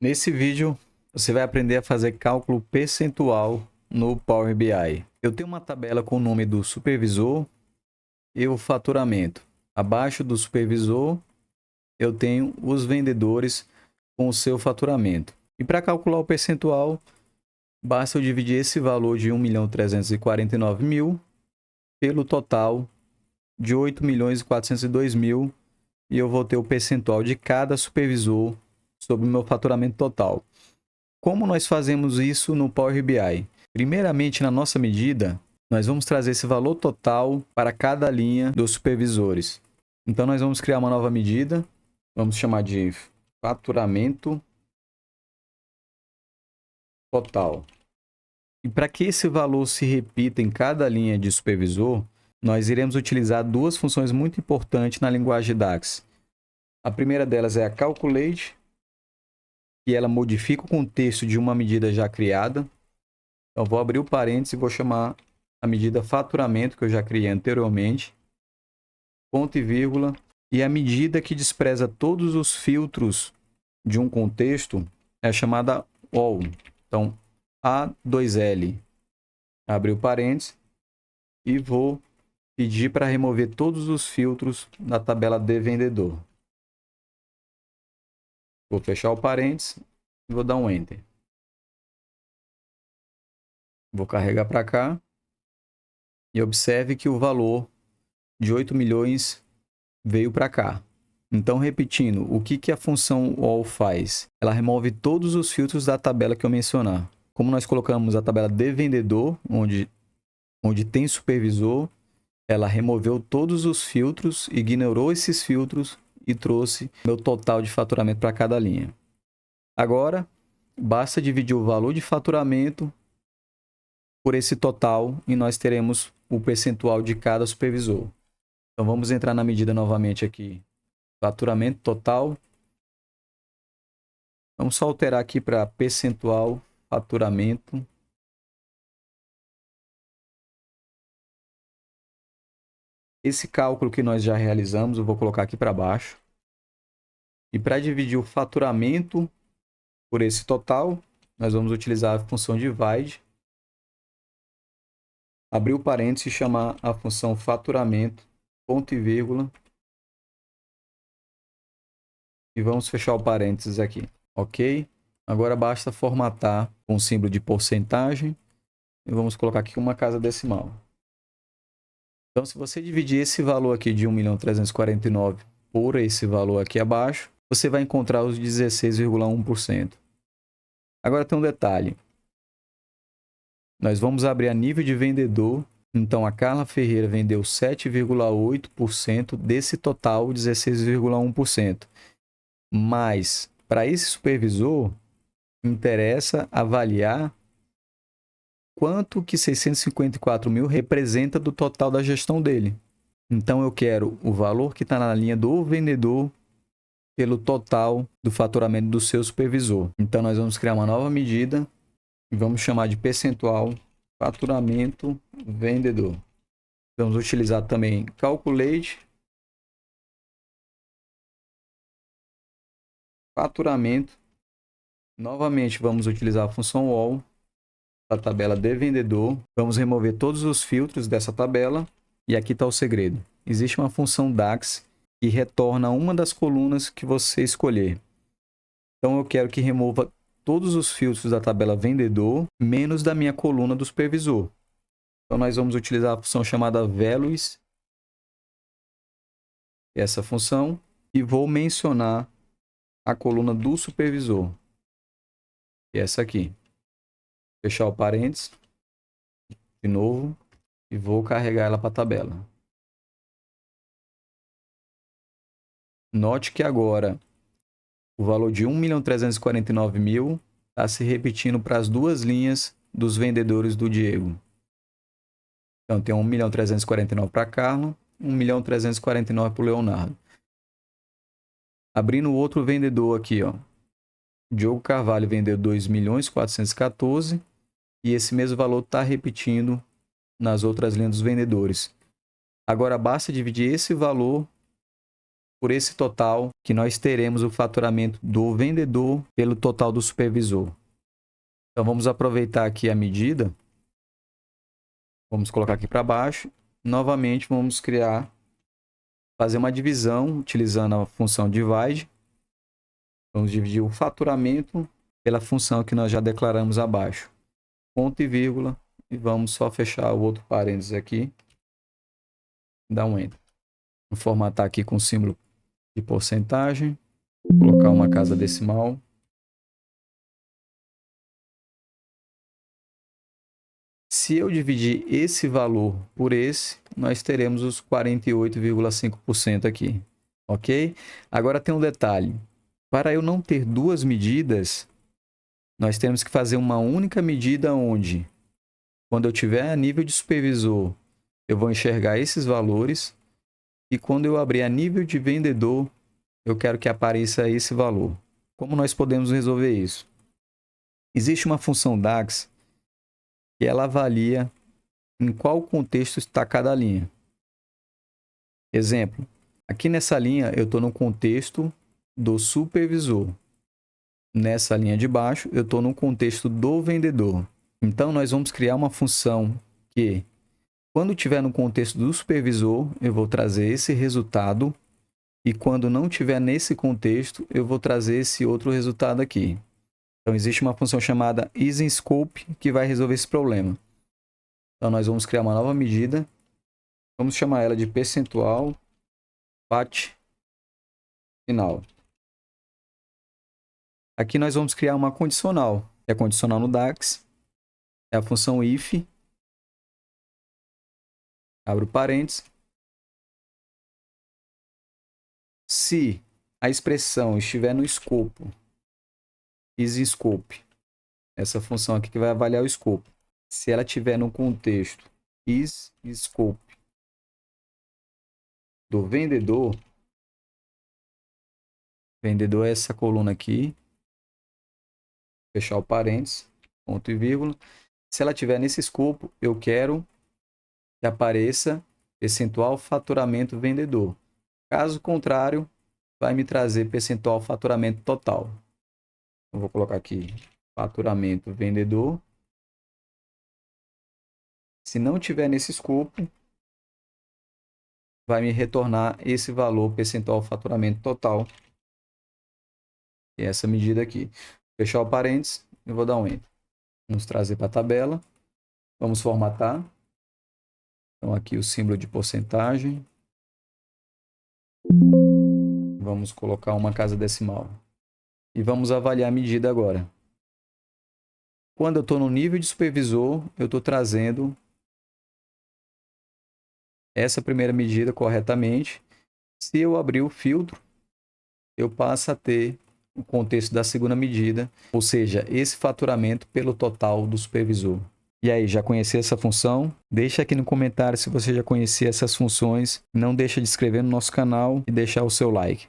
Nesse vídeo, você vai aprender a fazer cálculo percentual no Power BI. Eu tenho uma tabela com o nome do supervisor e o faturamento. Abaixo do supervisor, eu tenho os vendedores com o seu faturamento. E para calcular o percentual, basta eu dividir esse valor de 1.349.000 pelo total de 8.402.000 e eu vou ter o percentual de cada supervisor sobre o meu faturamento total. Como nós fazemos isso no Power BI? Primeiramente, na nossa medida, nós vamos trazer esse valor total para cada linha dos supervisores. Então, nós vamos criar uma nova medida, vamos chamar de faturamento total. E para que esse valor se repita em cada linha de supervisor, nós iremos utilizar duas funções muito importantes na linguagem DAX. A primeira delas é a calculate, que ela modifica o contexto de uma medida já criada. Então, vou abrir o parênteses e vou chamar a medida faturamento, que eu já criei anteriormente, ponto e vírgula, e a medida que despreza todos os filtros de um contexto é chamada all. Então, A2L, abrir o parênteses, e vou pedir para remover todos os filtros da tabela de vendedor. Vou fechar o parênteses e vou dar um Enter. Vou carregar para cá e observe que o valor de 8 milhões veio para cá. Então, repetindo, o que a função all faz? Ela remove todos os filtros da tabela que eu mencionar. Como nós colocamos a tabela de vendedor, onde tem supervisor, ela removeu todos os filtros, ignorou esses filtros e trouxe meu total de faturamento para cada linha. Agora, basta dividir o valor de faturamento por esse total e nós teremos o percentual de cada supervisor. Então, vamos entrar na medida novamente aqui. Faturamento total. Vamos só alterar aqui para percentual faturamento. Esse cálculo que nós já realizamos, eu vou colocar aqui para baixo. E para dividir o faturamento por esse total, nós vamos utilizar a função divide. Abrir o parênteses e chamar a função faturamento, ponto e vírgula. E vamos fechar o parênteses aqui. Ok? Agora basta formatar com o símbolo de porcentagem. E vamos colocar aqui uma casa decimal. Então, se você dividir esse valor aqui de 1.349.000 por esse valor aqui abaixo, você vai encontrar os 16,1%. Agora tem um detalhe. Nós vamos abrir a nível de vendedor. Então, a Carla Ferreira vendeu 7,8% desse total, 16,1%. Mas, para esse supervisor, interessa avaliar quanto que 654.000 representa do total da gestão dele. Então, eu quero o valor que está na linha do vendedor pelo total do faturamento do seu supervisor. Então, nós vamos criar uma nova medida e vamos chamar de percentual faturamento vendedor. Vamos utilizar também calculate, faturamento. Novamente, vamos utilizar a função all, a tabela de vendedor. Vamos remover todos os filtros dessa tabela. E aqui está o segredo. Existe uma função DAX que retorna uma das colunas que você escolher. Então, eu quero que remova todos os filtros da tabela vendedor, menos da minha coluna do supervisor. Então, nós vamos utilizar a função chamada values, essa função, e vou mencionar a coluna do supervisor, que é essa aqui. Fechar o parênteses, de novo, e vou carregar ela para a tabela. Note que agora o valor de 1.349.000 está se repetindo para as duas linhas dos vendedores do Diego. Então, tem 1.349.000 para a Carla, 1.349.000 para o Leonardo. Abrindo o outro vendedor aqui, ó. Diogo Carvalho vendeu 2.414.000 e esse mesmo valor está repetindo nas outras linhas dos vendedores. Agora, basta dividir esse valor por esse total que nós teremos o faturamento do vendedor pelo total do supervisor. Então, vamos aproveitar aqui a medida. Vamos colocar aqui para baixo. Novamente, vamos fazer uma divisão utilizando a função divide. Vamos dividir o faturamento pela função que nós já declaramos abaixo. Ponto e vírgula. E vamos só fechar o outro parênteses aqui. Dar um Enter. Vou formatar aqui com o símbolo de porcentagem. Colocar uma casa decimal. Se eu dividir esse valor por esse, nós teremos os 48,5% aqui. Ok? Agora tem um detalhe. Para eu não ter duas medidas, nós temos que fazer uma única medida onde, quando eu tiver a nível de supervisor, eu vou enxergar esses valores. E quando eu abrir a nível de vendedor, eu quero que apareça esse valor. Como nós podemos resolver isso? Existe uma função DAX que ela avalia em qual contexto está cada linha. Exemplo, aqui nessa linha eu estou no contexto do supervisor. Nessa linha de baixo eu estou no contexto do vendedor. Então nós vamos criar uma função que, quando estiver no contexto do supervisor, eu vou trazer esse resultado. E quando não estiver nesse contexto, eu vou trazer esse outro resultado aqui. Então, existe uma função chamada isInScope que vai resolver esse problema. Então, nós vamos criar uma nova medida. Vamos chamar ela de percentual FAT final. Aqui nós vamos criar uma condicional. É condicional no DAX. É a função if. Abro parênteses. Se a expressão estiver no escopo, isInScope, essa função aqui que vai avaliar o escopo. Se ela estiver no contexto isInScope do vendedor, vendedor é essa coluna aqui, fechar o parênteses, ponto e vírgula. Se ela estiver nesse escopo, eu quero que apareça percentual faturamento vendedor. Caso contrário, vai me trazer percentual faturamento total. Eu vou colocar aqui faturamento vendedor. Se não tiver nesse escopo, vai me retornar esse valor percentual faturamento total. E essa medida aqui. Fechar o parênteses, eu vou dar um Enter. Vamos trazer para a tabela. Vamos formatar. Então aqui o símbolo de porcentagem. Vamos colocar uma casa decimal. E vamos avaliar a medida agora. Quando eu estou no nível de supervisor, eu estou trazendo essa primeira medida corretamente. Se eu abrir o filtro, eu passo a ter o contexto da segunda medida, ou seja, esse faturamento pelo total do supervisor. E aí, já conhecia essa função? Deixa aqui no comentário se você já conhecia essas funções. Não deixa de inscrever no nosso canal e deixar o seu like.